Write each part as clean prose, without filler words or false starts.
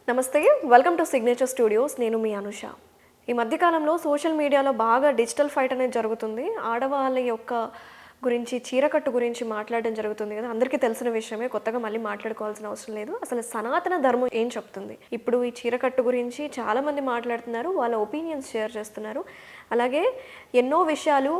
నమస్తే, welcome to signature studios. నేను మీ అనుష. ఈ మధ్యకాలంలో సోషల్ మీడియాలో బాగా డిజిటల్ ఫైట్ అనేది జరుగుతుంది. ఆడవాళ్ళ యొక్క గురించి, చీరకట్టు గురించి మాట్లాడడం జరుగుతుంది కదా. అందరికీ తెలిసిన విషయమే, కొత్తగా మళ్ళీ మాట్లాడుకోవాల్సిన అవసరం లేదు. అసలు సనాతన ధర్మం ఏం చెప్తుంది? ఇప్పుడు ఈ చీరకట్టు గురించి చాలామంది మాట్లాడుతున్నారు, వాళ్ళ ఒపీనియన్స్ షేర్ చేస్తున్నారు. అలాగే ఎన్నో విషయాలు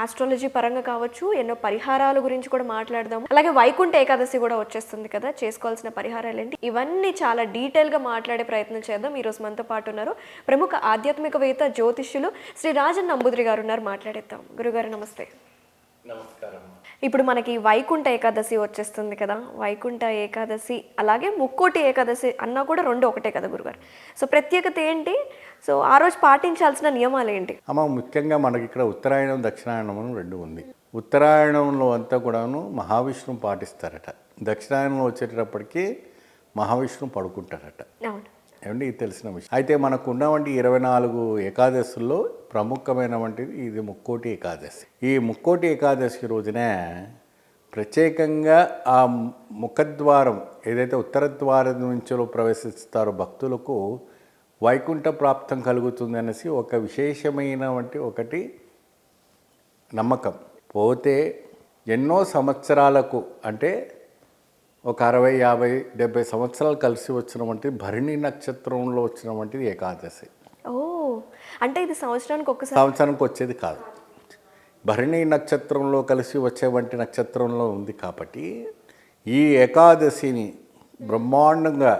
ఆస్ట్రాలజీ పరంగా కావచ్చు, ఎన్నో పరిహారాల గురించి కూడా మాట్లాడదాము. అలాగే వైకుంఠ ఏకాదశి కూడా వచ్చేస్తుంది కదా, చేసుకోవాల్సిన పరిహారాలు ఏంటి, ఇవన్నీ చాలా డీటెయిల్గా మాట్లాడే ప్రయత్నం చేద్దాం. ఈరోజు మనతో పాటు ఉన్నారు ప్రముఖ ఆధ్యాత్మికవేత్త, జ్యోతిష్యులు శ్రీ రాజన్ నంబూద్రి గారు ఉన్నారు. మాట్లాడేద్దాం. గురుగారు నమస్తే. నమస్కారం. ఇప్పుడు మనకి వైకుంఠ ఏకాదశి వచ్చేస్తుంది కదా. వైకుంఠ ఏకాదశి అలాగే ముక్కోటి ఏకాదశి అన్నా కూడా రెండు ఒకటే కదా గురుగారు. సో ప్రత్యేకత ఏంటి? సో ఆ రోజు పాటించాల్సిన నియమాలు ఏంటి? ముఖ్యంగా మనకి ఇక్కడ ఉత్తరాయణం, దక్షిణాయనం అని రెండు ఉంది. ఉత్తరాయణంలో అంతా కూడాను మహావిష్ణువు పాటిస్తారట. దక్షిణాయనంలో వచ్చేటప్పటికి మహావిష్ణువు పడుకుంటారట. అవును, ఏమంటే ఇది తెలిసిన విషయం. అయితే మనకు ఉన్నవంటి 24 ఏకాదశుల్లో ప్రముఖమైనటువంటిది ఇది ముక్కోటి ఏకాదశి. ఈ ముక్కోటి ఏకాదశి రోజునే ప్రత్యేకంగా ఆ ముఖద్వారం ఏదైతే ఉత్తర ద్వారం నుంచో ప్రవేశిస్తారో భక్తులకు వైకుంఠ ప్రాప్తం కలుగుతుంది అనేసి ఒక విశేషమైనటువంటి ఒకటి నమ్మకం. పోతే ఎన్నో సంవత్సరాలకు అంటే ఒక 60, 50, 70 సంవత్సరాలు కలిసి వచ్చినటువంటి భరణి నక్షత్రంలో వచ్చినటువంటిది ఏకాదశి. ఓ, అంటే ఇది సంవత్సరానికి వచ్చేది కాదు. భరణి నక్షత్రంలో కలిసి వచ్చేవంటి నక్షత్రంలో ఉంది కాబట్టి ఈ ఏకాదశిని బ్రహ్మాండంగా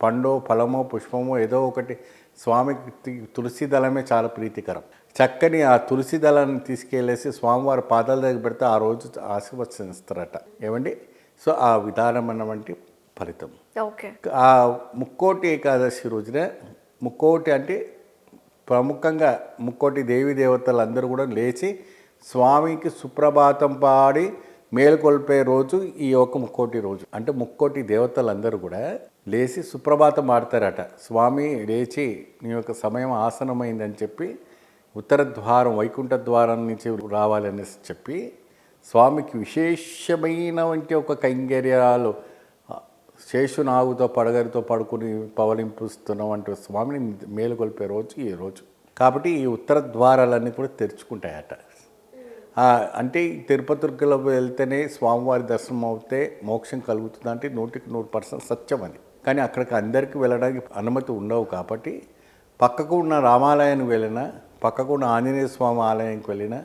పండో, ఫలమో, పుష్పమో ఏదో ఒకటి స్వామికి తులసి దళమే చాలా ప్రీతికరం. చక్కని ఆ తులసి దళాన్ని తీసుకెళ్ళేసి స్వామివారి పాదాల దగ్గర పెడితే ఆ రోజు ఆశీర్వదిస్తారట. ఏమండి? సో ఆ విధానమైనటువంటి ఫలితం. ఓకే. ఆ ముక్కోటి ఏకాదశి రోజున, ముక్కోటి అంటే ప్రముఖంగా ముక్కోటి దేవీ దేవతలు అందరూ కూడా లేచి స్వామికి సుప్రభాతం పాడి మేలుకొల్పే రోజు ఈ యొక్క ముక్కోటి రోజు. అంటే ముక్కోటి దేవతలందరూ కూడా లేచి సుప్రభాతం పాడతారట. స్వామి లేచి నీ యొక్క సమయం ఆసనమైందని చెప్పి ఉత్తర ద్వారం, వైకుంఠ ద్వారం నుంచి రావాలనేసి చెప్పి స్వామికి విశేషమైనటువంటి ఒక కైంకర్యాలు శేషునాగుతో పడగరితో పడుకుని పవలింపుస్తున్నటువంటి స్వామిని మేలుకొల్పే రోజు ఈ రోజు. కాబట్టి ఈ ఉత్తర ద్వారాలన్నీ కూడా తెరుచుకుంటాయట. అంటే తిరుపతిలో వెళ్తేనే స్వామివారి దర్శనం అవుతే మోక్షం కలుగుతుంది అంటే 100% సత్యం అది. కానీ అక్కడికి అందరికీ వెళ్ళడానికి అనుమతి ఉండవు. కాబట్టి పక్కకు ఉన్న రామాలయానికి వెళ్ళినా, పక్కకు ఉన్న ఆంజనేయ స్వామి ఆలయానికి వెళ్ళినా,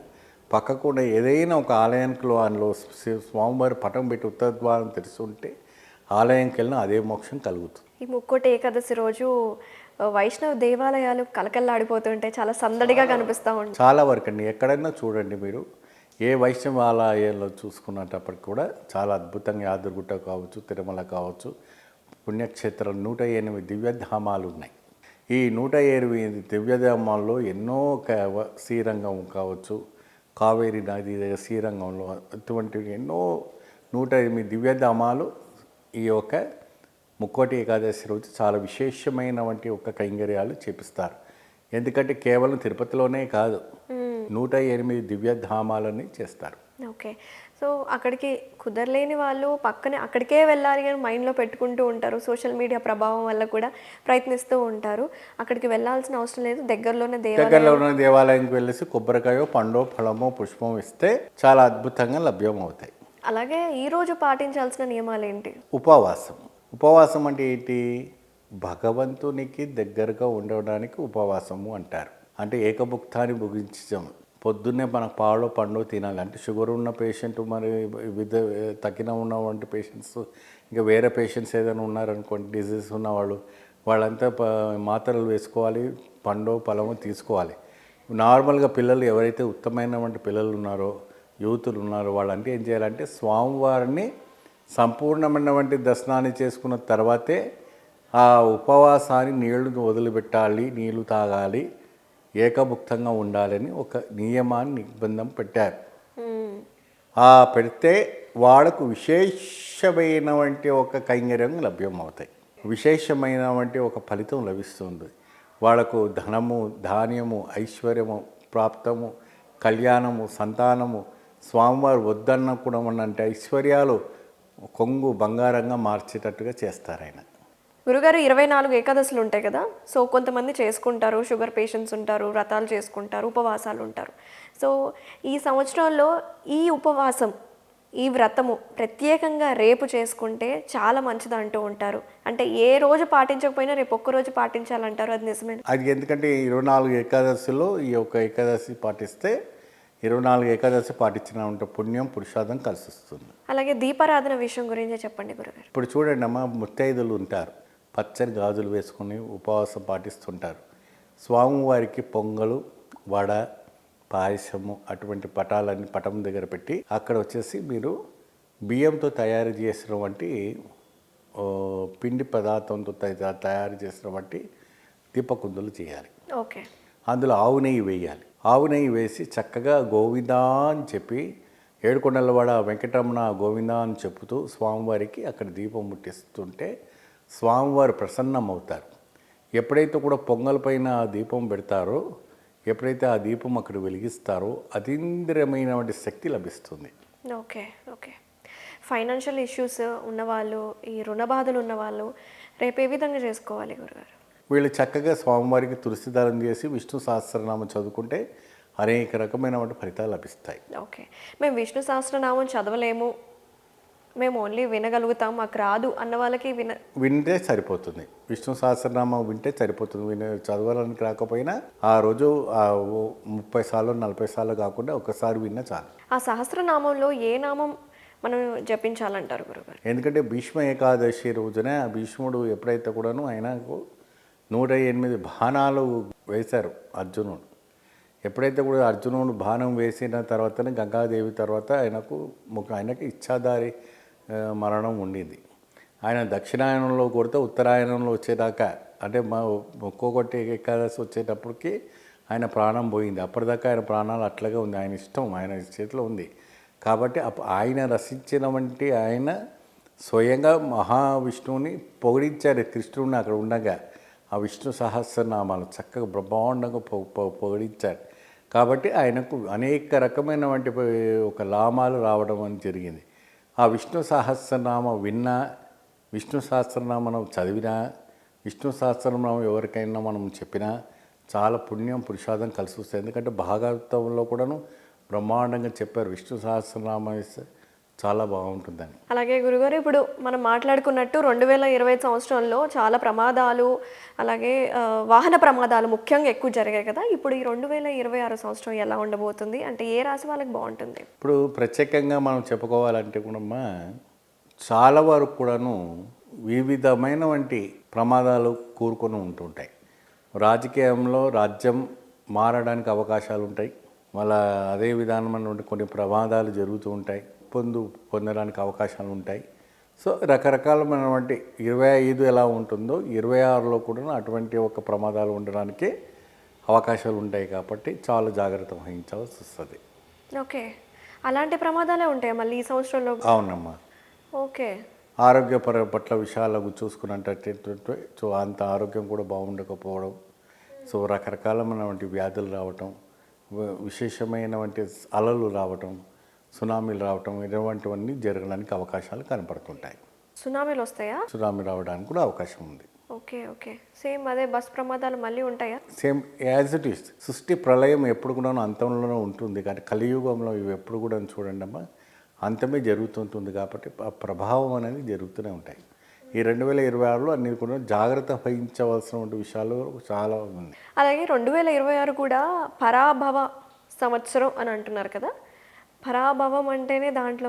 పక్కకు ఉన్న ఏదైనా ఒక ఆలయానికి అందులో స్వామివారి పటం పెట్టి ఉత్తర ద్వారం తెరిచి ఉంటే ఆలయంకి వెళ్ళినా అదే మోక్షం కలుగుతుంది. ఈ ముక్కోటి ఏకాదశి రోజు వైష్ణవ దేవాలయాలు కలకల్లాడిపోతుంటే చాలా సందడిగా కనిపిస్తూ ఉంటాయి. చాలా వరకు అండి. ఎక్కడైనా చూడండి మీరు, ఏ వైష్ణవ ఆలయాల్లో చూసుకున్నప్పటికి కూడా చాలా అద్భుతంగా యాదగిరిగుట్ట కావచ్చు, తిరుమల కావచ్చు, పుణ్యక్షేత్రం 108 దివ్యధామాలు ఉన్నాయి. ఈ 108 దివ్యధామాల్లో ఎన్నో శ్రీరంగం కావచ్చు, కావేరీ నది శ్రీరంగంలో అటువంటి ఎన్నో 108 దివ్యధామాలు ఈ యొక్క ముక్కోటి ఏకాదశి రోజు చాలా విశేషమైనటువంటి ఒక కైంకర్యాలు చేపిస్తారు. ఎందుకంటే కేవలం తిరుపతిలోనే కాదు, 108 దివ్యధామాలని చేస్తారు. ఓకే. సో అక్కడికి కుదరలేని వాళ్ళు పక్కనే అక్కడికే వెళ్ళాలి అని మైండ్లో పెట్టుకుంటూ ఉంటారు. సోషల్ మీడియా ప్రభావం వల్ల కూడా ప్రయత్నిస్తూ ఉంటారు. అక్కడికి వెళ్ళాల్సిన అవసరం లేదు, దగ్గరలోనే దేవాలయానికి వెళ్ళేసి కొబ్బరికాయో, పండో, ఫలమో, పుష్పం ఇస్తే చాలా అద్భుతంగా లభ్యం అవుతాయి. అలాగే ఈరోజు పాటించాల్సిన నియమాలు ఏంటి? ఉపవాసం అంటే ఏంటి? భగవంతునికి దగ్గరగా ఉండడానికి ఉపవాసము అంటారు. అంటే ఏకభుక్తాన్ని భుజించడం. పొద్దున్నే మనకు పాలో, పండో తినాలి. అంటే షుగర్ ఉన్న పేషెంట్, మరి తగ్గిన ఉన్నటువంటి పేషెంట్స్, ఇంకా వేరే పేషెంట్స్ ఏదైనా ఉన్నారనుకోండి, డిజీజ్ ఉన్నవాళ్ళు, వాళ్ళంతా మాత్రలు వేసుకోవాలి, పండో, ఫలమో తీసుకోవాలి. నార్మల్గా పిల్లలు ఎవరైతే ఉత్తమమైనటువంటి పిల్లలు ఉన్నారో, యూతులు ఉన్నారో, వాళ్ళంటే ఏం చేయాలంటే స్వామివారిని సంపూర్ణమైనటువంటి దర్శనాన్ని చేసుకున్న తర్వాతే ఆ ఉపవాసాన్ని నీళ్లు వదిలిపెట్టాలి, నీళ్లు తాగాలి, ఏకభుక్తంగా ఉండాలని ఒక నియమాన్ని నిబంధన పెట్టారు. పెడితే వాళ్ళకు విశేషమైనటువంటి ఒక కైంకర్యం లభ్యం అవుతాయి, విశేషమైనటువంటి ఒక ఫలితం లభిస్తుంది. వాళ్ళకు ధనము, ధాన్యము, ఐశ్వర్యము, ప్రాప్తము, కళ్యాణము, సంతానము, స్వామివారు వద్దన్న కూడా అంటే ఐశ్వర్యాలు కొంగు బంగారంగా మార్చేటట్టుగా చేస్తారు ఆయన. గురుగారు 24 ఏకాదశులు ఉంటాయి కదా, సో కొంతమంది చేసుకుంటారు, షుగర్ పేషెంట్స్ ఉంటారు, వ్రతాలు చేసుకుంటారు, ఉపవాసాలు ఉంటారు. సో ఈ సంవత్సరంలో ఈ ఉపవాసం, ఈ వ్రతము ప్రత్యేకంగా రేపు చేసుకుంటే చాలా మంచిది అంటూ ఉంటారు. అంటే ఏ రోజు పాటించకపోయినా రేపు ఒక్కరోజు పాటించాలంటారు, అది నిజమేనా? అది ఎందుకంటే 24 ఏకాదశిలో ఈ యొక్క ఏకాదశి పాటిస్తే 24 ఏకాదశి పాటించిన ఉంటే పుణ్యం పురుషార్థం కలిసి వస్తుంది. అలాగే దీపారాధన విషయం గురించి చెప్పండి గురుగారు. ఇప్పుడు చూడండి అమ్మ, ముత్తైదులు ఉంటారు, పచ్చని గాజులు వేసుకొని ఉపవాసం పాటిస్తుంటారు. స్వామివారికి పొంగలు, వడ, పాయసము అటువంటి పటాలన్నీ పటం దగ్గర పెట్టి అక్కడ వచ్చేసి మీరు బియ్యంతో తయారు చేసినటువంటి పిండి పదార్థంతో తయారు చేసినటువంటి దీపకుందులు చేయాలి. ఓకే. అందులో ఆవు నెయ్యి వేయాలి. ఆవు నెయ్యి వేసి చక్కగా గోవిందా అని చెప్పి ఏడుకొండలవాడ వెంకటరమణ గోవిందా అని చెప్పుతూ స్వామివారికి అక్కడ దీపం ముట్టిస్తుంటే స్వామివారు ప్రసన్నం అవుతారు. ఎప్పుడైతే కూడా పొంగల్ పైన ఆ దీపం పెడతారో, ఎప్పుడైతే ఆ దీపం అక్కడ వెలిగిస్తారో అతీంద్రియమైనటువంటి శక్తి లభిస్తుంది. ఓకే. ఓకే. ఫైనాన్షియల్ ఇష్యూస్ ఉన్నవాళ్ళు, ఈ రుణ బాధలు ఉన్నవాళ్ళు రేపు ఏ విధంగా చేసుకోవాలి గురుగారు? వీళ్ళు చక్కగా స్వామివారికి తులసిదానం చేసి విష్ణు సహస్రనామం చదువుకుంటే అనేక రకమైనటువంటి ఫలితాలు లభిస్తాయి. ఓకే. మేము విష్ణు సహస్రనామం చదవలేము, మేము ఓన్లీ వినగలుగుతాం, మాకు రాదు అన్న వాళ్ళకి వింటే సరిపోతుంది. విష్ణు సహస్రనామం వింటే సరిపోతుంది. చదవడానికి రాకపోయినా ఆ రోజు 30 సార్లు 40 సార్లు కాకుండా ఒకసారి విన్నా చాలు. ఆ సహస్రనామంలో ఏ నామం మనం జపించాలంటారు గురుగారు? ఎందుకంటే భీష్మ ఏకాదశి రోజున భీష్ముడు ఎప్పుడైతే కూడాను ఆయనకు 108 బాణాలు వేశారు అర్జునుడు. ఎప్పుడైతే కూడా అర్జునుడు బాణం వేసిన తర్వాతనే గంగాదేవి తర్వాత ఆయనకి ఇచ్ఛాదారి మరణం ఉండింది. ఆయన దక్షిణాయనంలో కొడితే ఉత్తరాయణంలో వచ్చేదాకా, అంటే ఒక్కొక్కటి ఏకాదశి వచ్చేటప్పటికి ఆయన ప్రాణం పోయింది. అప్పటిదాకా ఆయన ప్రాణాలు అట్లాగే ఉంది. ఆయన ఇష్టం ఆయన చేతిలో ఉంది. కాబట్టి ఆయన రచించిన వంటి ఆయన స్వయంగా మహావిష్ణువుని పొగిడించారు. కృష్ణుడిని అక్కడ ఉండగా ఆ విష్ణు సహస్రనామాలు చక్కగా బ్రహ్మాండంగా పొగిడించారు. కాబట్టి ఆయనకు అనేక రకమైనటువంటి ఒక లాభాలు రావడం అని జరిగింది. ఆ విష్ణు సహస్రనామం విన్నా, విష్ణు సహస్రనామం చదివినా, విష్ణు సహస్రనామం ఎవరికైనా మనం చెప్పినా చాలా పుణ్యం పురుషార్థం కలిసి వస్తుంది. ఎందుకంటే భాగవతంలో కూడాను బ్రహ్మాండంగా చెప్పారు విష్ణు సహస్రనామం చాలా బాగుంటుందని. అలాగే గురుగారు, ఇప్పుడు మనం మాట్లాడుకున్నట్టు 2020 సంవత్సరంలో చాలా ప్రమాదాలు, అలాగే వాహన ప్రమాదాలు ముఖ్యంగా ఎక్కువ జరిగాయి కదా. ఇప్పుడు ఈ 2026 సంవత్సరం ఎలా ఉండబోతుంది, అంటే ఏ రాశి వాళ్ళకి బాగుంటుంది? ఇప్పుడు ప్రత్యేకంగా మనం చెప్పుకోవాలంటే కూడా చాలా వరకు కూడాను వివిధమైనటువంటి ప్రమాదాలు కూరుకొని ఉంటుంటాయి. రాజకీయంలో రాజ్యం మారడానికి అవకాశాలు ఉంటాయి. మళ్ళీ అదే విధానమైనటువంటి కొన్ని ప్రమాదాలు జరుగుతూ ఉంటాయి. పొందడానికి అవకాశాలు ఉంటాయి. సో రకరకాలమైనటువంటి 25 ఎలా ఉంటుందో 26లో కూడా అటువంటి ఒక ప్రమాదాలు ఉండడానికి అవకాశాలు ఉంటాయి. కాబట్టి చాలా జాగ్రత్త వహించాల్సి వస్తుంది. ఓకే. అలాంటి ప్రమాదాలే ఉంటాయి మళ్ళీ ఈ సంవత్సరంలో? అవునమ్మా. ఓకే. ఆరోగ్యపర పట్ల విషయాలకు చూసుకున్నట్టు సో అంత ఆరోగ్యం కూడా బాగుండకపోవడం, సో రకరకాలమైనటువంటి వ్యాధులు రావటం, విశేషమైనటువంటి అలలు రావటం, సునామీలు రావటం, ఇటువంటివన్నీ జరగడానికి అవకాశాలు కనపడుతుంటాయి. సునామీలు వస్తాయా? సునామీ రావడానికి కూడా అవకాశం ఉంది. ఓకే. ఓకే. సేమ్ అదే బస్ ప్రమాదాలు మళ్ళీ ఉంటాయా? Same as it is. సృష్టి ప్రళయం ఎప్పుడు కూడా అంతంలోనే ఉంటుంది. కానీ కలియుగంలో ఇవి ఎప్పుడు కూడా చూడండి అమ్మా అంతమే జరుగుతుంటుంది. కాబట్టి ఆ ప్రభావం అనేది జరుగుతూనే ఉంటాయి. ఈ 2026లో అన్ని కూడా జాగ్రత్త వహించవలసిన విషయాలు చాలా ఉంది. అలాగే 2026 కూడా పరాభవ సంవత్సరం అని అంటున్నారు కదా. పరాభవం అంటేనే దాంట్లో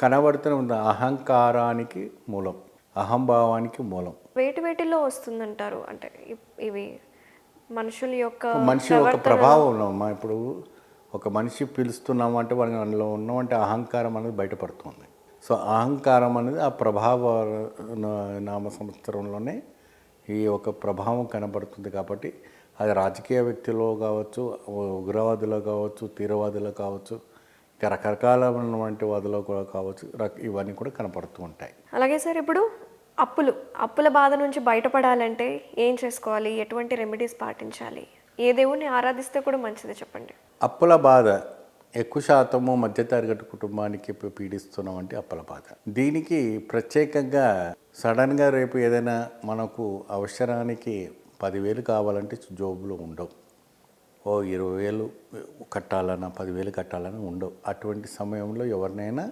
కనబడుతూనే ఉంది. అహంకారానికి మూలం, అహంభావానికి మూలం. వేటిలో వస్తుందంటారు? అంటే ఇవి మనుషుల యొక్క ప్రభావం అమ్మా. ఇప్పుడు ఒక మనిషి పిలుస్తున్నాము అంటే వాడిని అందులో ఉన్నవంటే అహంకారం అనేది బయటపడుతుంది. సో అహంకారం అనేది ఆ ప్రభావ నామ సంవత్సరంలోనే ఈ ఒక ప్రభావం కనబడుతుంది. కాబట్టి అది రాజకీయ వ్యక్తిలో కావచ్చు, ఉగ్రవాదులో కావచ్చు, తీవ్రవాదులో కావచ్చు, ఇంకా రకరకాలైనటువంటి వాదులో కూడా కావచ్చు, ఇవన్నీ కూడా కనపడుతూ ఉంటాయి. అలాగే సార్, ఇప్పుడు అప్పుల బాధ నుంచి బయటపడాలంటే ఏం చేసుకోవాలి? ఎటువంటి రెమెడీస్ పాటించాలి? ఏ దేవుణ్ణి ఆరాధిస్తే కూడా మంచిది చెప్పండి. అప్పుల బాధ ఎక్కువ శాతము మధ్యతరగతి కుటుంబానికి పీడిస్తున్నామంటే అప్పుల బాధ. దీనికి ప్రత్యేకంగా సడన్గా రేపు ఏదైనా మనకు అవసరానికి 10,000 కావాలంటే జోబులో ఉండవు. ఓ 20,000 కట్టాలన్నా 10,000 కట్టాలన్నా ఉండవు. అటువంటి సమయంలో ఎవరినైనా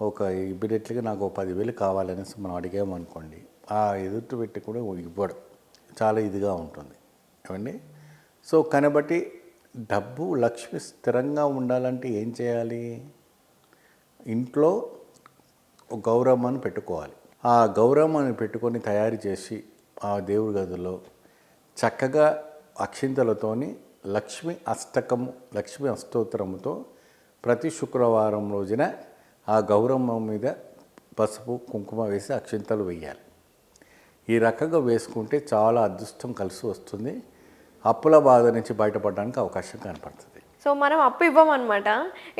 ఒక ఇమ్మీడియట్లీగా నాకు 10,000 కావాలనేసి మనం అడిగామనుకోండి, ఆ ఎదుటి పెట్టి కూడా ఇవ్వడు. చాలా ఇదిగా ఉంటుంది ఏమండి. సో కనబట్టి డబ్బు లక్ష్మి స్థిరంగా ఉండాలంటే ఏం చేయాలి? ఇంట్లో ఒక గౌరమ్మని పెట్టుకోవాలి. ఆ గౌరమ్మని పెట్టుకొని తయారు చేసి ఆ దేవుడి గదిలో చక్కగా అక్షింతలతోని లక్ష్మి అష్టకము, లక్ష్మి అష్టోత్తరముతో ప్రతి శుక్రవారం రోజున ఆ గౌరమ్మ మీద పసుపు కుంకుమ వేసి అక్షింతలు వేయాలి. ఈ రకంగా వేసుకుంటే చాలా అదృష్టం కలిసి వస్తుంది. అప్పుల బాధ నుంచి బయటపడడానికి అవకాశం కనపడుతుంది. సో మనం అప్పు ఇవ్వమన్నమాట.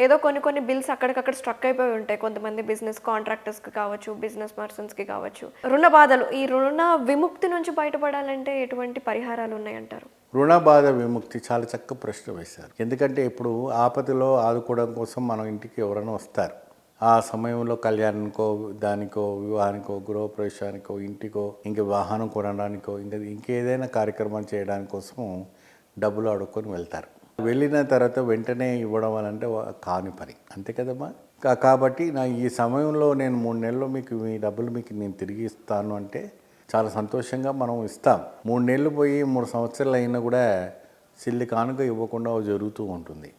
ఏదో కొన్ని బిల్స్ అక్కడికక్కడ స్ట్రక్ అయిపోయి ఉంటాయి. కొంతమంది బిజినెస్ కాంట్రాక్టర్స్కి కావచ్చు, బిజినెస్ పర్సన్స్కి కావచ్చు. రుణ బాధలు, ఈ రుణ విముక్తి నుంచి బయటపడాలంటే ఎటువంటి పరిహారాలు ఉన్నాయంటారు? రుణ బాధ విముక్తి చాలా చక్కగా ప్రశ్న వేశారు. ఎందుకంటే ఇప్పుడు ఆపదలో ఆదుకోవడం కోసం మన ఇంటికి ఎవరైనా వస్తారు. ఆ సమయంలో కళ్యాణానికో, దానికో, వివాహానికో, గృహప్రవేశానికో, ఇంటికో, ఇంక వాహనం కొనడానికో, ఇంకేదైనా కార్యక్రమం చేయడానికి కోసం డబ్బులు అడుక్కొని వెళ్తారు. వెళ్ళిన తర్వాత వెంటనే ఇవ్వడం అంటే కాని పని, అంతే కదమ్మా. కాబట్టి ఈ సమయంలో నేను 3 నెలల్లో మీకు మీ డబ్బులు మీకు నేను తిరిగి ఇస్తాను అంటే చాలా సంతోషంగా మనం ఇస్తాం. 3 నెలలు పోయి 3 సంవత్సరాలు అయినా కూడా సిల్లి కానుక ఇవ్వకుండా జరుగుతూ ఉంటుంది.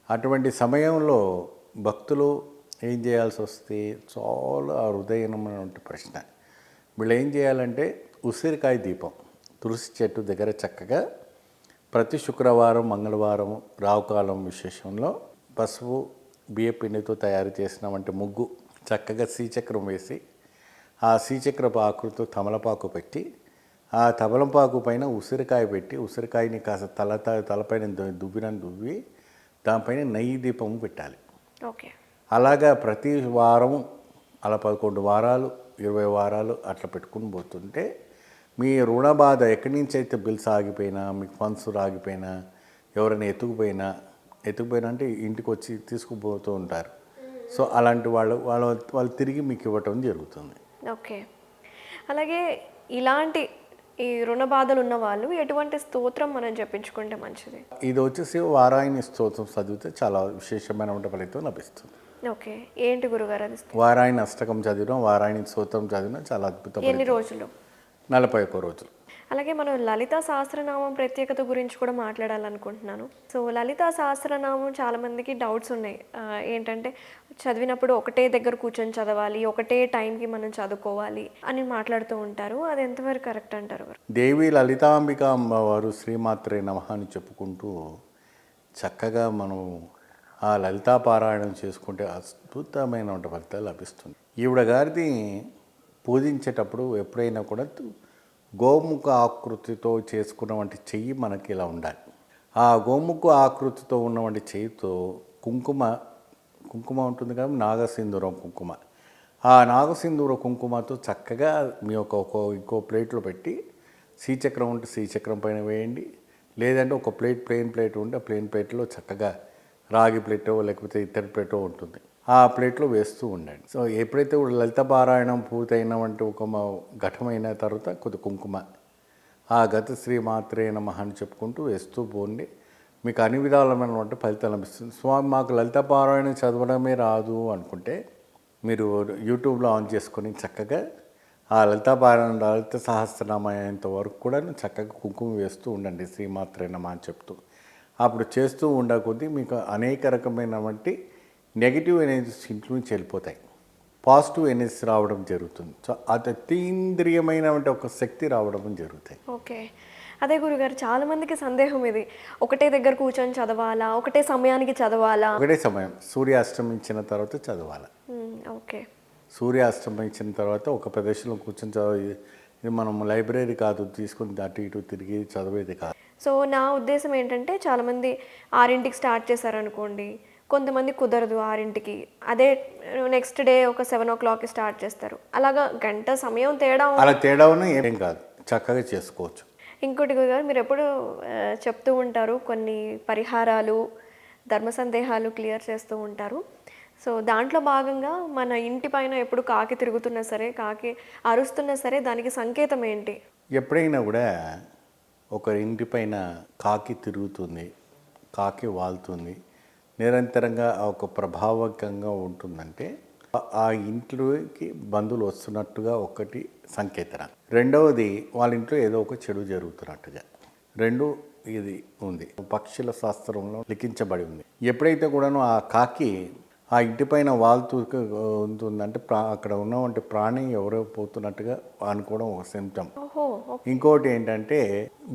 అటువంటి సమయంలో భక్తులు ఏం చేయాల్సి వస్తే చాలా హృదయమైనటువంటి ప్రశ్న. వీళ్ళు ఏం చేయాలంటే ఉసిరికాయ దీపం తులసి చెట్టు దగ్గర చక్కగా ప్రతి శుక్రవారం, మంగళవారం రావుకాలం విశేషంలో పసుపు బియ్యపిండితో తయారు చేసినామంటే ముగ్గు చక్కగా శ్రీచక్రం వేసి ఆ శ్రీచక్రపు ఆకృతితో తమలపాకు పెట్టి ఆ తమలపాకు పైన ఉసిరికాయ పెట్టి ఉసిరికాయని కాస్త తలపైన దువ్వి దానిపైన నెయ్యి దీపం పెట్టాలి. ఓకే. అలాగా ప్రతి వారం అలా 11 వారాలు 20 వారాలు అట్లా పెట్టుకుని పోతుంటే మీ రుణ బాధ ఎక్కడి నుంచి అయితే బిల్స్ ఆగిపోయినా, మీకు ఫండ్స్ ఆగిపోయినా, ఎవరైనా ఎత్తుకుపోయినా అంటే ఇంటికి వచ్చి తీసుకుపోతూ ఉంటారు. సో అలాంటి వాళ్ళు తిరిగి మీకు ఇవ్వటం జరుగుతుంది. ఓకే. అలాగే ఇలాంటి ఈ రుణ బాధలు ఉన్న వాళ్ళు ఎటువంటి స్తోత్రం మనం జపించుకుంటే మంచిది? ఇది వచ్చేసి వారాయణి స్తోత్రం చదివితే చాలా విశేషమైన ఫలితం లభిస్తుంది. ఓకే. ఏంటి గురుగారు అది? వారాయణి అష్టకం చదివినా, వారాయణి స్తోత్రం చదివినా చాలా అద్భుతం. ఎన్ని రోజులు? 41 రోజులు. అలాగే మనం లలితా సహస్రనామం ప్రత్యేకత గురించి కూడా మాట్లాడాలనుకుంటున్నాను. సో లలితా సహస్రనామం చాలామందికి డౌట్స్ ఉన్నాయి. ఏంటంటే చదివినప్పుడు ఒకటే దగ్గర కూర్చొని చదవాలి, ఒకటే టైంకి మనం చదువుకోవాలి అని మాట్లాడుతూ ఉంటారు. అది ఎంతవరకు కరెక్ట్ అంటారు? దేవి లలితాంబిక అమ్మవారు శ్రీమాత్రే నమః అని చెప్పుకుంటూ చక్కగా మనం ఆ లలితా పారాయణం చేసుకుంటే అద్భుతమైన ఫలితాలు లభిస్తుంది. ఈవిడ గారిని పూజించేటప్పుడు ఎప్పుడైనా కూడా గోముఖ ఆకృతితో చేసుకున్నటువంటి చెయ్యి మనకి ఇలా ఉండాలి. ఆ గోముఖ ఆకృతితో ఉన్నటువంటి చెయ్యితో కుంకుమ ఉంటుంది కదా, నాగసింధూరం కుంకుమ. ఆ నాగసింధూర కుంకుమతో చక్కగా మీ ఇంకో ప్లేట్లో పెట్టి శ్రీచక్రం ఉంటే శ్రీచక్రం పైన వేయండి. లేదంటే ఒక ప్లెయిన్ ప్లేట్ ఉంటే ఆ ప్లెయిన్ ప్లేట్లో చక్కగా రాగి ప్లేటో లేకపోతే ఇత్తడి ప్లేటో ఉంటుంది, ఆ ప్లేట్లో వేస్తూ ఉండండి. సో ఎప్పుడైతే లలిత పారాయణం పూర్తయినవంటే ఒక ఘటమైన తర్వాత కొద్ది కుంకుమ ఆ గత శ్రీమాత్రే నమః అని చెప్పుకుంటూ వేస్తూ పోండి. మీకు అన్ని విధాలమైనటువంటి ఫలితాలు లభిస్తుంది. స్వామి మాకు లలిత పారాయణం చదవడమే రాదు అనుకుంటే మీరు యూట్యూబ్లో ఆన్ చేసుకొని చక్కగా ఆ లలిత పారాయణ లలిత సహస్రనామ అయ్యేంత వరకు కూడా చక్కగా కుంకుమ వేస్తూ ఉండండి శ్రీమాత్రే నమః అని చెప్తూ. అప్పుడు చేస్తూ ఉండకొద్దీ మీకు అనేక రకమైనటువంటి నెగిటివ్ ఎనర్జీస్ ఇంట్లో నుంచి వెళ్ళిపోతాయి, పాజిటివ్ ఎనర్జీస్ రావడం జరుగుతుంది. సో అది అతీంద్రియమైనటువంటి ఒక శక్తి రావడం జరుగుతాయి. ఓకే. అదే గురుగారు, చాలామందికి సందేహం ఇది, ఒకటే దగ్గర కూర్చొని చదవాలా, ఒకటే సమయానికి చదవాలా? ఒకటే సమయం, సూర్యాస్తమించిన తర్వాత చదవాలా. ఓకే. సూర్యాస్తమించిన తర్వాత ఒక ప్రదేశంలో కూర్చొని చదివి, ఇది మనం లైబ్రరీ కాదు, తీసుకొని అటు ఇటు తిరిగి చదివేది కాదు. సో నా ఉద్దేశం ఏంటంటే చాలామంది 6ంటికి స్టార్ట్ చేశారనుకోండి, కొంతమంది కుదరదు 6ంటికి, అదే నెక్స్ట్ డే ఒక 7 o'clockకి స్టార్ట్ చేస్తారు. అలాగా గంట సమయం తేడా అలా తేడా ఉన్నా ఏం కాదు, చక్కగా చేసుకోవచ్చు. ఇంకోటి గురుగారు, మీరు ఎప్పుడు చెప్తూ ఉంటారు కొన్ని పరిహారాలు ధర్మ సందేహాలు క్లియర్ చేస్తూ ఉంటారు. సో దాంట్లో భాగంగా మన ఇంటి పైన ఎప్పుడు కాకి తిరుగుతున్నా సరే, కాకి అరుస్తున్నా సరే దానికి సంకేతం ఏంటి? ఎప్పుడైనా కూడా ఒకరి ఇంటి పైన కాకి తిరుగుతుంది, కాకి వాలుతుంది, నిరంతరంగా ఒక ప్రభావకంగా ఉంటుందంటే ఆ ఇంట్లోకి బంధువులు వస్తున్నట్టుగా ఒకటి సంకేతన. రెండవది వాళ్ళ ఇంట్లో ఏదో ఒక చెడు జరుగుతున్నట్టుగా. రెండు ఇది ఉంది, పక్షుల శాస్త్రంలో లిఖించబడి ఉంది. ఎప్పుడైతే కూడాను ఆ కాకి ఆ ఇంటిపైన వాలుతూ ఉంటుందంటే అక్కడ ఉన్నవంటి ప్రాణి ఎవరో పోతున్నట్టుగా అనుకోవడం ఒక సిమ్టమ్. ఓహో. ఇంకోటి ఏంటంటే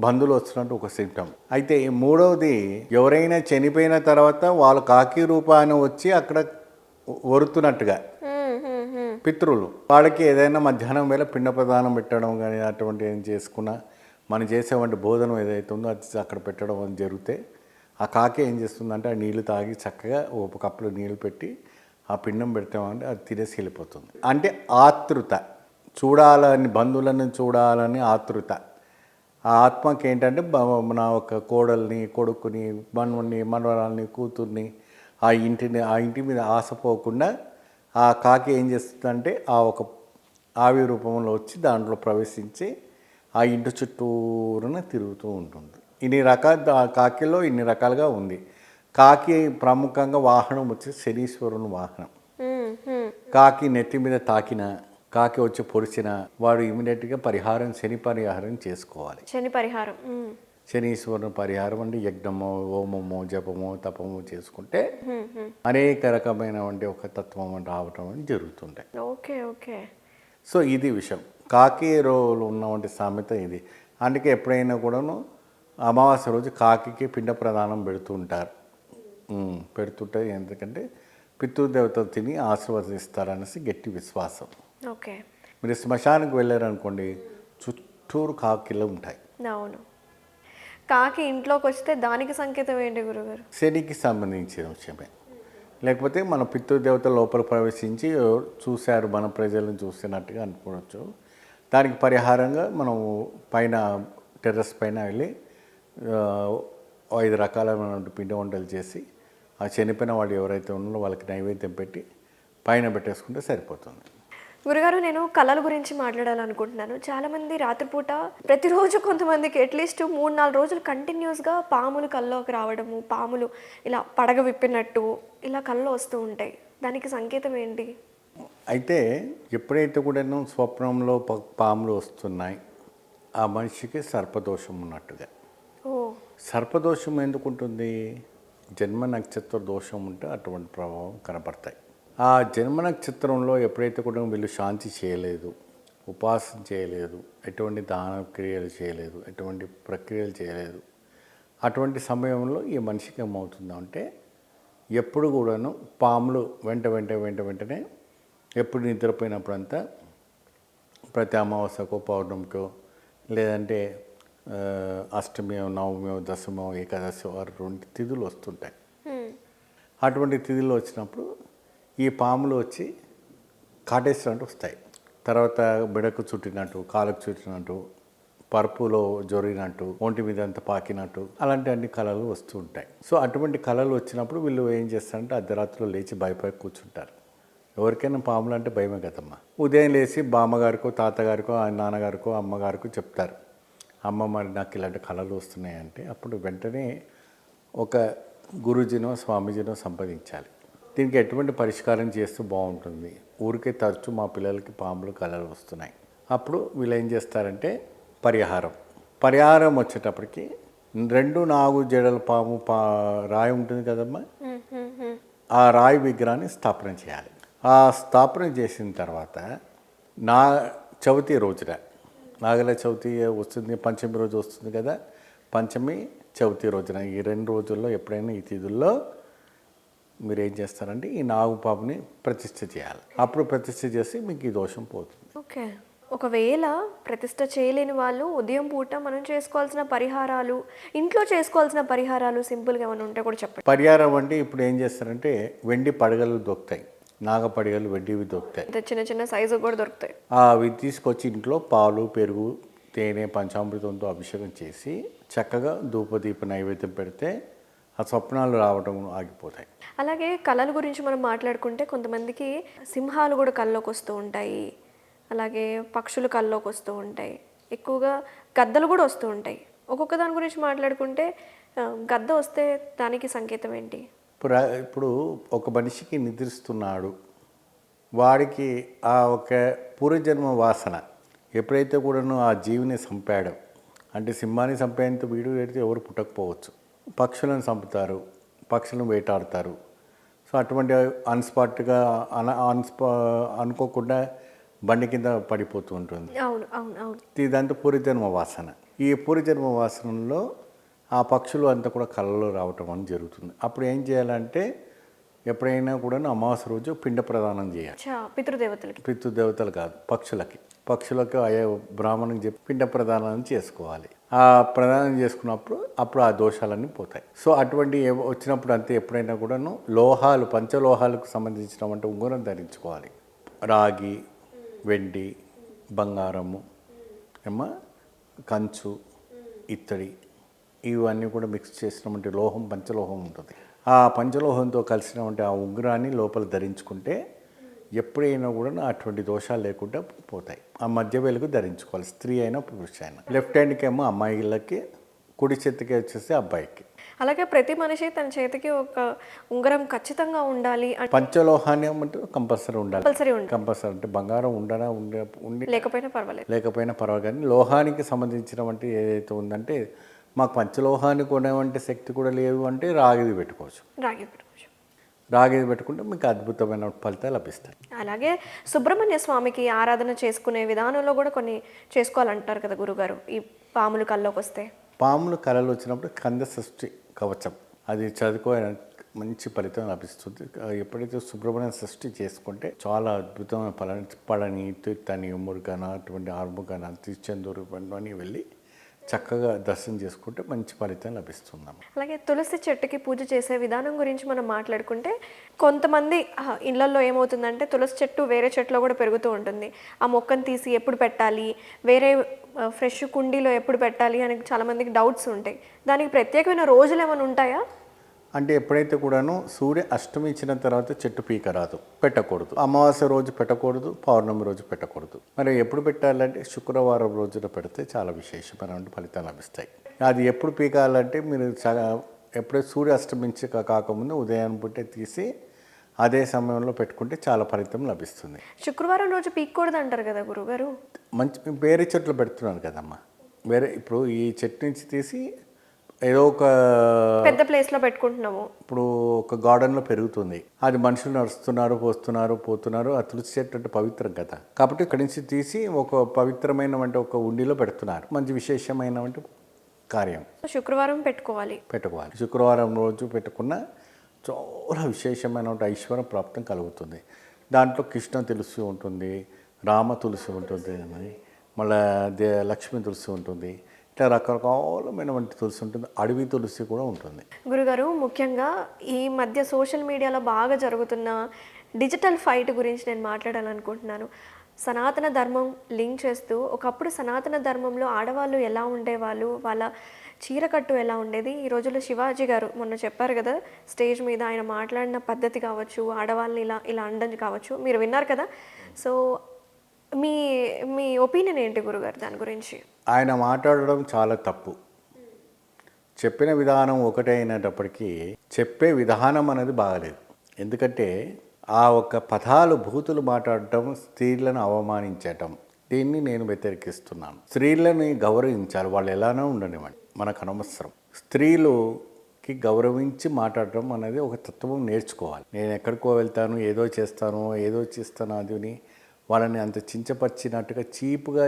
బంధువులు వస్తున్నట్టు ఒక సిమ్టమ్. అయితే మూడవది ఎవరైనా చనిపోయిన తర్వాత వాళ్ళు కాకి రూపాన్ని వచ్చి అక్కడ వరుతున్నట్టుగా పితృలు వాళ్ళకి ఏదైనా మధ్యాహ్నం వేళ పిండ ప్రదానం పెట్టడం కానీ అటువంటి ఏం చేసుకున్నా మనం చేసేవంటి భోజనం ఏదైతే ఉందో అది అక్కడ పెట్టడం అని జరిగితే ఆ కాకి ఏం చేస్తుందంటే ఆ నీళ్లు తాగి చక్కగా ఒక కప్పులో నీళ్లు పెట్టి ఆ పిండం పెడతామంటే అది తినేసి వెళ్ళిపోతుంది. అంటే ఆతృత, చూడాలని, బంధువులను చూడాలని ఆతృత. ఆ ఆత్మకి ఏంటంటే నా ఒక కోడల్ని, కొడుకుని, మనవని, మనవరాల్ని, కూతుర్ని, ఆ ఇంటి మీద ఆశపోకుండా ఆ కాకి ఏం చేస్తుందంటే ఆ ఒక ఆవి రూపంలో వచ్చి దాంట్లో ప్రవేశించి ఆ ఇంటి చుట్టూరున తిరుగుతూ ఉంటుంది. ఇన్ని రకాల కాకిలో ఇన్ని రకాలుగా ఉంది. కాకి ప్రముఖంగా వాహనం వచ్చి శనీశ్వరుని వాహనం. కాకి నెత్తి మీద తాకిన, కాకి వచ్చి పొడిచిన వాడు ఇమీడియట్గా పరిహారం, శని పరిహారం చేసుకోవాలి. శని పరిహారం, శనీశ్వరుని పరిహారం అంటే యజ్ఞమో, హోమమో, జపమో, తపమో చేసుకుంటే అనేక రకమైనటువంటి ఒక తత్వం రావటం అని జరుగుతుంటాయి. Okay okay. సో ఇది విషయం. కాకి రోజులు ఉన్నటువంటి సామెత ఇది. అందుకే ఎప్పుడైనా కూడాను అమావాస్య రోజు కాకి పిండ ప్రదానం పెడుతుంటారు. పెడుతుంటారు ఎందుకంటే పితృదేవతలు తిని ఆశీర్వదిస్తారనేసి గట్టి విశ్వాసం. ఓకే. మీరు శ్మశానికి వెళ్ళారనుకోండి, చుట్టూరు కాకిలు ఉంటాయి. అవును. కాకి ఇంట్లోకి వస్తే దానికి సంకేతం ఏంటి గురుగారు? శనికి సంబంధించిన విషయమే. లేకపోతే మన పితృదేవత లోపల ప్రవేశించి చూశారు, మన ప్రజలను చూసినట్టుగా అనుకోవచ్చు. దానికి పరిహారంగా మనం పైన టెర్రస్ పైన వెళ్ళి 5 రకాలైన పిండి వంటలు చేసి ఆ చనిపోయిన వాళ్ళు ఎవరైతే ఉన్నారో వాళ్ళకి నైవేద్యం పెట్టి పైన పెట్టేసుకుంటే సరిపోతుంది. గురుగారు, నేను కళల గురించి మాట్లాడాలనుకుంటున్నాను. చాలామంది రాత్రిపూట ప్రతిరోజు కొంతమందికి అట్లీస్ట్ 3-4 రోజులు కంటిన్యూస్గా పాములు కల్లోకి రావడము, పాములు ఇలా పడగ విప్పినట్టు ఇలా కళ్ళు వస్తూ ఉంటాయి. దానికి సంకేతం ఏంటి? అయితే ఎప్పుడైతే కూడా స్వప్నంలో పాములు వస్తున్నాయి, ఆ మనిషికి సర్పదోషం ఉన్నట్టుగా. ఓ. సర్పదోషం ఎందుకు ఉంటుంది? జన్మ నక్షత్ర దోషం ఉంటే అటువంటి ప్రభావం కనపడతాయి. ఆ జన్మ నక్షత్రంలో ఎప్పుడైతే కూడా వీళ్ళు శాంతి చేయలేదు, ఉపాసన చేయలేదు, ఎటువంటి దాన క్రియలు చేయలేదు, ఎటువంటి ప్రక్రియలు చేయలేదు, అటువంటి సమయంలో ఈ మనిషికి ఏమవుతుందంటే ఎప్పుడు కూడాను పాములు వెంటనే ఎప్పుడు నిద్రపోయినప్పుడంతా ప్రతి అమావాస్యకో, పౌర్ణమికో, లేదంటే అష్టమియో, నవమియో, దశమో, ఏకాదశి 2 తిథులు వస్తుంటాయి. అటువంటి తిథులు వచ్చినప్పుడు ఈ పాములు వచ్చి కాటేసినట్టు వస్తాయి. తర్వాత బిడకు చుట్టినట్టు, కాలుకు చుట్టినట్టు, పరుపులో జొరిగినట్టు, ఒంటి మీద అంతా పాకినట్టు అలాంటి అన్ని కళలు వస్తూ ఉంటాయి. సో అటువంటి కళలు వచ్చినప్పుడు వీళ్ళు ఏం చేస్తారంటే అర్ధరాత్రిలో లేచి భయపడి కూర్చుంటారు. ఎవరికైనా పాములు అంటే భయమే కదమ్మా. ఉదయం లేచి బామ్మగారికో, తాతగారికో, నాన్నగారికో, అమ్మగారికో చెప్తారు, అమ్మ మరి నాకు ఇలాంటి కళలు వస్తున్నాయంటే అప్పుడు వెంటనే ఒక గురుజీనో, స్వామీజీనో సంప్రదించాలి. దీనికి ఎటువంటి పరిష్కారం చేస్తూ బాగుంటుంది. ఊరికే తరచూ మా పిల్లలకి పాములు కళలు వస్తున్నాయి. అప్పుడు వీళ్ళు ఏం చేస్తారంటే పరిహారం వచ్చేటప్పటికి 2 నాగు జడల పాము రాయి ఉంటుంది కదమ్మా, ఆ రాయి విగ్రహాన్ని స్థాపన చేయాలి. ఆ స్థాపన చేసిన తర్వాత చవితి రోజున, నాగల చవితి వస్తుంది, పంచమి రోజు వస్తుంది కదా, పంచమి చవితి రోజున ఈ 2 రోజుల్లో ఎప్పుడైనా ఈ తిథుల్లో మీరు ఏం చేస్తారంటే ఈ నాగుపాముని ప్రతిష్ఠ చేయాలి. అప్పుడు ప్రతిష్ఠ చేసి మీకు ఈ దోషం పోతుంది. ఓకే. ఒకవేళ ప్రతిష్ఠ చేయలేని వాళ్ళు ఉదయం పూట మనం చేసుకోవాల్సిన పరిహారాలు, ఇంట్లో చేసుకోవాల్సిన పరిహారాలు సింపుల్గా ఏమైనా ఉంటే కూడా చెప్పండి. పరిహారం అంటే ఇప్పుడు ఏం చేస్తారంటే వెండి పడగలు దొరుకుతాయి, నాగపడిగలు వెండివి దొరుకుతాయి, చిన్న చిన్న సైజు కూడా దొరుకుతాయి. అవి తీసుకొచ్చి ఇంట్లో పాలు, పెరుగు, తేనె, పంచామృతంతో అభిషేకం చేసి చక్కగా ధూపదీప నైవేద్యం పెడితే ఆ స్వప్నాలు రావడం ఆగిపోతాయి. అలాగే కళల గురించి మనం మాట్లాడుకుంటే కొంతమందికి సింహాలు కూడా కల్లోకి వస్తూ ఉంటాయి, అలాగే పక్షులు కల్లోకి వస్తూ ఉంటాయి, ఎక్కువగా గద్దలు కూడా వస్తూ ఉంటాయి. ఒక్కొక్క దాని గురించి మాట్లాడుకుంటే గద్ద వస్తే దానికి సంకేతం ఏంటి? ఇప్పుడు ఒక మనిషికి నిద్రిస్తున్నాడు, వాడికి ఆ ఒక పూర్వజన్మ వాసన ఎప్పుడైతే కూడాను ఆ జీవిని చంపాడో, అంటే సింహాన్ని చంపేంత వీడు పెడితే ఎవరు పుట్టకపోవచ్చు, పక్షులను చంపుతారు, పక్షులను వేటాడతారు. సో అటువంటి అన్స్పాట్గా అనుకోకుండా బండి కింద పడిపోతూ ఉంటుంది. అవును, అవును, అవును. ఇదంతా పూర్వజన్మ వాసన. ఈ పూర్వజన్మ వాసనలో ఆ పక్షులు అంతా కూడా కళ్ళలో రావటం అని జరుగుతుంది. అప్పుడు ఏం చేయాలంటే ఎప్పుడైనా కూడా అమావాస్య రోజు పిండ ప్రదానం చేయాలి. పితృదేవతలకి? పితృదేవతలు కాదు, పక్షులకు అయ్యే బ్రాహ్మణునికి చెప్పి పిండ ప్రదానం చేసుకోవాలి. ఆ ప్రదానం చేసుకున్నప్పుడు అప్పుడు ఆ దోషాలన్నీ పోతాయి. సో అటువంటి వచ్చినప్పుడు అంతే ఎప్పుడైనా కూడాను లోహాలు, పంచలోహాలకు సంబంధించినటువంటి ఉంగరం ధరించుకోవాలి. రాగి, వెండి, బంగారము, కంచు, ఇత్తడి, ఇవన్నీ కూడా మిక్స్ చేసినటువంటి లోహం, పంచలోహం ఉంటుంది. ఆ పంచలోహంతో కలిసినటువంటి ఆ ఉంగరాన్ని లోపల ధరించుకుంటే ఎప్పుడైనా కూడా అటువంటి దోషాలు లేకుండా పోతాయి. ఆ మధ్య వేలుకు ధరించుకోవాలి, స్త్రీ అయినా పురుష అయినా. లెఫ్ట్ హ్యాండ్కి ఏమో అమ్మాయిలకి, కుడి చేతికి వచ్చేసి అబ్బాయికి. అలాగే ప్రతి మనిషి తన చేతికి ఒక ఉంగరం ఖచ్చితంగా ఉండాలి. పంచలోహాన్ని అంటే కంపల్సరీ ఉండాలి. కంపల్సరీ అంటే బంగారం ఉండి లేకపోయినా పర్వాలేదు, కానీ లోహానికి సంబంధించినటువంటి ఏదైతే ఉందంటే మాకు పంచలోహాన్ని కొనేవంటి శక్తి కూడా లేదు అంటే రాగిది పెట్టుకోవచ్చు. రాగిది పెట్టుకుంటే మీకు అద్భుతమైన ఫలితాలు లభిస్తాయి. అలాగే సుబ్రహ్మణ్య స్వామికి ఆరాధన చేసుకునే విధానంలో కూడా కొన్ని చేసుకోవాలంటారు కదా గురుగారు, ఈ పాములు కల్లోకి వస్తే? పాములు కళలు వచ్చినప్పుడు కంద షష్ఠి కవచం అది చదువుకోవడం మంచి ఫలితం లభిస్తుంది. ఎప్పుడైతే సుబ్రహ్మణ్య షష్ఠి చేసుకుంటే చాలా అద్భుతమైన ఫలం, పళని, తీర్థని, మురుగన, అటువంటి ఆర్ముగన, తిరుచెందూరు ఇవన్నీ వెళ్ళి చక్కగా దర్శనం చేసుకుంటే మంచి ఫలితం లభిస్తుంది. అలాగే తులసి చెట్టుకి పూజ చేసే విధానం గురించి మనం మాట్లాడుకుంటే కొంతమంది ఇళ్లలో ఏమవుతుందంటే తులసి చెట్టు వేరే చెట్టులో కూడా పెరుగుతూ ఉంటుంది. ఆ మొక్కను తీసి ఎప్పుడు పెట్టాలి, వేరే ఫ్రెష్ కుండీలో ఎప్పుడు పెట్టాలి అని చాలామందికి డౌట్స్ ఉంటాయి. దానికి ప్రత్యేకమైన రోజులు ఏమైనా ఉంటాయా? అంటే ఎప్పుడైతే కూడాను సూర్య అష్టమించిన తర్వాత చెట్టు పీకరాదు, పెట్టకూడదు. అమావాస్య రోజు పెట్టకూడదు, పౌర్ణమి రోజు పెట్టకూడదు. మరి ఎప్పుడు పెట్టాలంటే శుక్రవారం రోజున పెడితే చాలా విశేషమైన ఫలితాలు లభిస్తాయి. అది ఎప్పుడు పీకాలంటే మీరు ఎప్పుడైతే సూర్య అష్టమించక కాకముందు ఉదయం పుట్టే తీసి అదే సమయంలో పెట్టుకుంటే చాలా ఫలితం లభిస్తుంది. శుక్రవారం రోజు పీకూడదు అంటారు కదా గురుగారు? మంచి వేరే చెట్లు పెడుతున్నారు కదమ్మా, ఇప్పుడు ఈ చెట్టు నుంచి తీసి ఏదో ఒక పెద్ద ప్లేస్లో పెట్టుకుంటున్నాము. ఇప్పుడు ఒక గార్డెన్లో పెరుగుతుంది, అది మనుషులు నడుస్తున్నారు, పోతున్నారు. ఆ తులసి చెట్టు అంటే పవిత్రం కదా, కాబట్టి ఇక్కడి నుంచి తీసి ఒక పవిత్రమైన ఒక ఉండిలో పెడుతున్నారు. మంచి విశేషమైన కార్యం. శుక్రవారం పెట్టుకోవాలి. శుక్రవారం రోజు పెట్టుకున్న చాలా విశేషమైన ఐశ్వర్య ప్రాప్తం కలుగుతుంది. దాంట్లో కృష్ణ తులసి ఉంటుంది, రామ తులసి ఉంటుంది, మళ్ళీ లక్ష్మీ తులసి ఉంటుంది, ఇట్లా రకరకాలమైన తులసి ఉంటుంది, అడవి తులసి కూడా ఉంటుంది. గురుగారు, ముఖ్యంగా ఈ మధ్య సోషల్ మీడియాలో బాగా జరుగుతున్న డిజిటల్ ఫైట్ గురించి నేను మాట్లాడాలనుకుంటున్నాను. సనాతన ధర్మం లింక్ చేస్తూ ఒకప్పుడు సనాతన ధర్మంలో ఆడవాళ్ళు ఎలా ఉండేవాళ్ళు, వాళ్ళ చీరకట్టు ఎలా ఉండేది. ఈ రోజుల్లో శివాజీ గారు మొన్న చెప్పారు కదా స్టేజ్ మీద, ఆయన మాట్లాడిన పద్ధతి కావచ్చు, ఆడవాళ్ళని ఇలా అనడం కావచ్చు, మీరు విన్నారు కదా. సో మీ ఒపీనియన్ ఏంటి గురుగారు దాని గురించి? ఆయన మాట్లాడడం చాలా తప్పు. చెప్పిన విధానం ఒకటే అయినప్పటికీ చెప్పే విధానం అనేది బాగలేదు. ఎందుకంటే ఆ ఒక్క పదాలు, భూతులు మాట్లాడటం, స్త్రీలను అవమానించటం, దీన్ని నేను వ్యతిరేకిస్తున్నాను. స్త్రీలని గౌరవించాలి, వాళ్ళు ఎలానో ఉండనివ్వండి, మనకు అనవసరం. స్త్రీలుకి గౌరవించి మాట్లాడటం అనేది ఒక తత్వం నేర్చుకోవాలి. నేను ఎక్కడికో వెళ్తాను, ఏదో చేస్తాను అది వాళ్ళని అంత చించపరిచినట్టుగా చీపుగా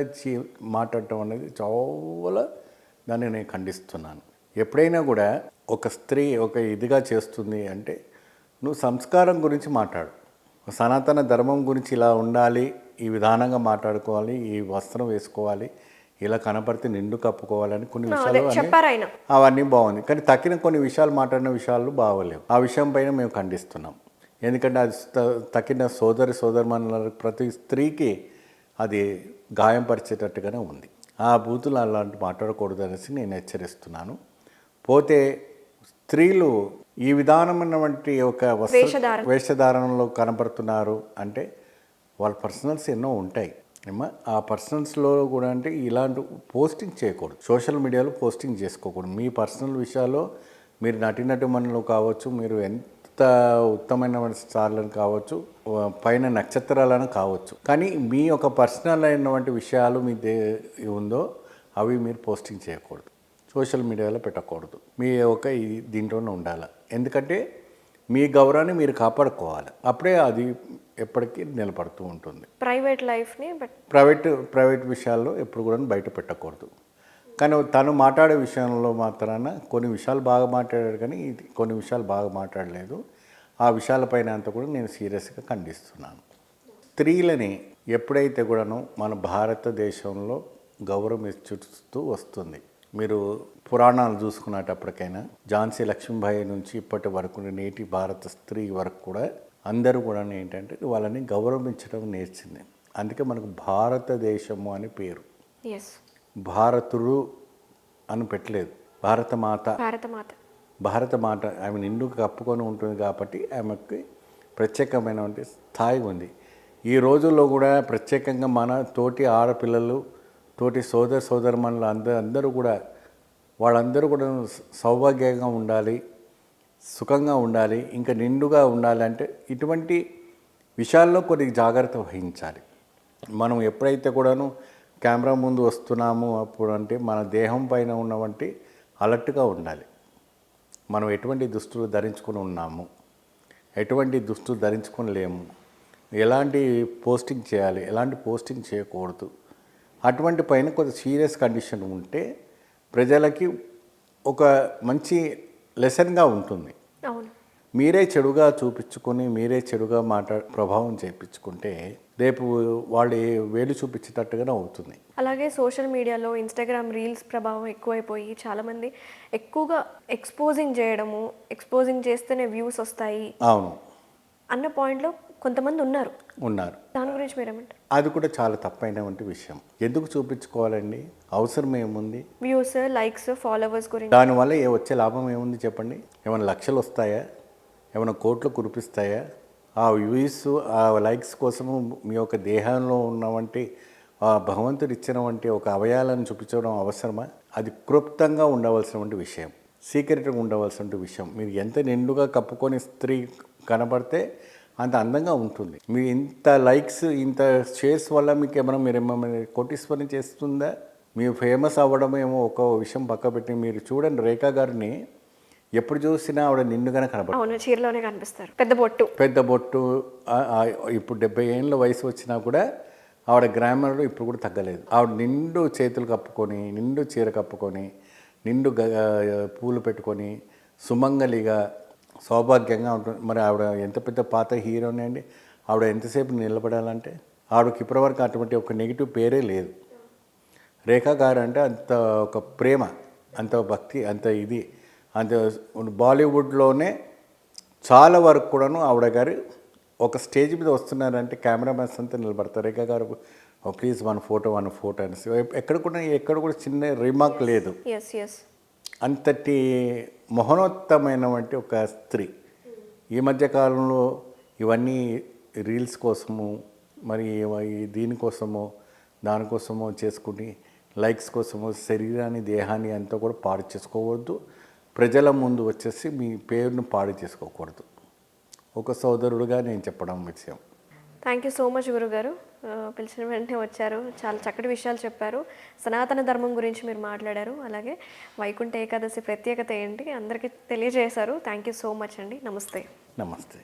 మాట్లాడటం అనేది చాలా దాన్ని నేను ఖండిస్తున్నాను. ఎప్పుడైనా కూడా ఒక స్త్రీ ఒక ఇదిగా చేస్తుంది అంటే నువ్వు సంస్కారం గురించి మాట్లాడు, సనాతన ధర్మం గురించి ఇలా ఉండాలి, ఈ విధానంగా మాట్లాడుకోవాలి, ఈ వస్త్రం వేసుకోవాలి, ఇలా కనపడితే నిండు కప్పుకోవాలని కొన్ని విషయాలు అవన్నీ బాగుంది. కానీ తక్కిన కొన్ని విషయాలు మాట్లాడిన విషయాలు బాగోలేవు. ఆ విషయం పైన మేము ఖండిస్తున్నాం. ఎందుకంటే అది తక్కిన సోదరిమణుల ప్రతి స్త్రీకి అది గాయంపరిచేటట్టుగానే ఉంది. ఆ బూతులు అలాంటి మాట్లాడకూడదు అనేసి నేను హెచ్చరిస్తున్నాను. పోతే స్త్రీలు ఈ విధానమైనటువంటి ఒక వేషధారణ. వేషధారణలో కనపడుతున్నారు అంటే వాళ్ళ పర్సనల్స్ ఎన్నో ఉంటాయి ఏమా ఆ పర్సనల్స్లో కూడా అంటే ఇలాంటి పోస్టింగ్ చేయకూడదు. సోషల్ మీడియాలో పోస్టింగ్ చేసుకోకూడదు. మీ పర్సనల్ విషయాల్లో మీరు నటీనటుమణులు కావచ్చు, మీరు ఎంత ఉత్తమమైన స్టార్లను కావచ్చు, పైన నక్షత్రాలను కావచ్చు, కానీ మీ యొక్క పర్సనల్ అయినటువంటి విషయాలు మీ ఉందో అవి మీరు పోస్టింగ్ చేయకూడదు. సోషల్ మీడియాలో పెట్టకూడదు. మీ ఒక దీంట్లోనే ఉండాలి. ఎందుకంటే మీ గౌరవాన్ని మీరు కాపాడుకోవాలి. అప్పుడే అది ఎప్పటికీ నిలబడుతూ ఉంటుంది. ప్రైవేట్ లైఫ్ని ప్రైవేట్ విషయాల్లో ఎప్పుడు కూడా బయట పెట్టకూడదు. కానీ తను మాట్లాడే విషయంలో మాత్రాన కొన్ని విషయాలు బాగా మాట్లాడాడు, కానీ కొన్ని విషయాలు బాగా మాట్లాడలేదు. ఆ విషయాలపైన అంతా కూడా నేను సీరియస్గా ఖండిస్తున్నాను. స్త్రీలని ఎప్పుడైతే కూడాను మన భారతదేశంలో గౌరవం ఇస్తూ వస్తుంది. మీరు పురాణాలు చూసుకునేటప్పటికైనా ఝాన్సీ లక్ష్మీబాయి నుంచి ఇప్పటి వరకు నేటి భారత స్త్రీ వరకు కూడా అందరూ కూడా ఏంటంటే వాళ్ళని గౌరవించడం నేర్చింది. అందుకే మనకు భారతదేశము అని పేరు. భారతుడు అని పెట్టలేదు, భారతమాత ఆమె నిండుగా కప్పుకొని ఉంటుంది కాబట్టి ఆమెకి ప్రత్యేకమైనటువంటి స్థాయి ఉంది. ఈ రోజుల్లో కూడా ప్రత్యేకంగా మన తోటి ఆడపిల్లలు, తోటి సోదరమణులు అందరూ కూడా వాళ్ళందరూ కూడా సౌభాగ్యంగా ఉండాలి, సుఖంగా ఉండాలి, ఇంకా నిండుగా ఉండాలి. అంటే ఇటువంటి విషయాల్లో కొన్ని జాగ్రత్త వహించాలి. మనం ఎప్పుడైతే కూడాను కెమెరా ముందు వస్తున్నాము అప్పుడు అంటే మన దేహం పైన ఉన్నవంటి అలర్ట్గా ఉండాలి. మనం ఎటువంటి దుస్తులు ధరించుకొని ఉన్నాము, ఎటువంటి దుస్తులు ధరించుకొని లేము, ఎలాంటి పోస్టింగ్ చేయాలి, ఎలాంటి పోస్టింగ్ చేయకూడదు, అటువంటి పైన కొంచెం సీరియస్ కండిషన్ ఉంటే ప్రజలకి ఒక మంచి లెసన్గా ఉంటుంది. మీరే చెడుగా చూపించుకొని మీరే చెడుగా ప్రభావం చేయించుకుంటే రేపు వాళ్ళు వేలు చూపించేటట్టుగానే అవుతుంది. అలాగే సోషల్ మీడియాలో ఇన్స్టాగ్రామ్ రీల్స్ ప్రభావం ఎక్కువైపోయి చాలామంది ఎక్కువగా ఎక్స్పోజింగ్ చేస్తేనే వ్యూస్ వస్తాయి అవును అన్న పాయింట్లో కొంతమంది ఉన్నారు. దాని గురించి మీరేమంటారు? అది కూడా చాలా తప్పైనటువంటి విషయం. ఎందుకు చూపించుకోవాలండి? అవసరం ఏముంది? వ్యూస్, లైక్స్, ఫాలోవర్స్ గురించి దానివల్ల వచ్చే లాభం ఏముంది చెప్పండి? ఏమైనా లక్షలు వస్తాయా? ఏమైనా కోట్లు కురిపిస్తాయా? ఆ వ్యూస్, ఆ లైక్స్ కోసము మీ యొక్క దేహంలో ఉన్నవంటి భగవంతుడు ఇచ్చినవంటి ఒక అవయాలను చూపించడం అవసరమా? అది క్లుప్తంగా ఉండవలసినటువంటి విషయం, సీక్రెట్గా ఉండవలసిన విషయం. మీరు ఎంత నిండుగా కప్పుకొని స్త్రీ కనబడితే అంత అందంగా ఉంటుంది. మీరు ఇంత లైక్స్, ఇంత షేర్స్ వల్ల మీకు మీరేమన్నా కోటీశ్వరం చేస్తుందా? మీరు ఫేమస్ అవ్వడం ఏమో ఒక విషయం పక్క పెట్టి మీరు చూడండి, రేఖా గారిని ఎప్పుడు చూసినా ఆవిడ నిండుగానే కనబడుతుంది. చీరలోనే కనిపిస్తారు, పెద్ద బొట్టు. ఇప్పుడు 70 ఏళ్ళ వయసు వచ్చినా కూడా ఆవిడ గ్రామర్లో ఇప్పుడు కూడా తగ్గలేదు. ఆవిడ నిండు చేతులు కప్పుకొని, నిండు చీర కప్పుకొని, నిండు పూలు పెట్టుకొని సుమంగలిగా సౌభాగ్యంగా ఉంటుంది. మరి ఆవిడ ఎంత పెద్ద పాత హీరోనే అండి. ఆవిడ ఎంతసేపు నిలబడాలంటే ఆవిడకి ఇప్పటివరకు అటువంటి ఒక నెగిటివ్ పేరే లేదు. రేఖా గారు అంటే అంత ఒక ప్రేమ, అంత భక్తి, అంత ఇది, అంత బాలీవుడ్లోనే చాలా వరకు కూడాను ఆవిడ గారు ఒక స్టేజ్ మీద వస్తున్నారంటే కెమెరామెన్స్ అంతా నిలబడతారు. రేఖా గారు ప్లీజ్ వన్ ఫోటో అని ఎక్కడ కూడా చిన్న రిమార్క్ లేదు. అంతటి మహోన్నతమైనటువంటి ఒక స్త్రీ. ఈ మధ్యకాలంలో ఇవన్నీ రీల్స్ కోసము, మరి దీనికోసమో దానికోసమో చేసుకుని లైక్స్ కోసమో శరీరాన్ని, దేహాన్ని అంతా కూడా పాడు చేసుకోవద్దు. ప్రజల ముందు వచ్చేసి మీ పేరును పాడు చేసుకోకూడదు. ఒక సోదరుడుగా నేను చెప్పడం విషయం. థ్యాంక్ యూ సో మచ్ గురుగారు. పిలిచిన వెంటనే వచ్చారు, చాలా చక్కటి విషయాలు చెప్పారు. సనాతన ధర్మం గురించి మీరు మాట్లాడారు, అలాగే వైకుంఠ ఏకాదశి ప్రత్యేకత ఏంటి అందరికీ తెలియజేశారు. థ్యాంక్ యూ సో మచ్ అండి. నమస్తే.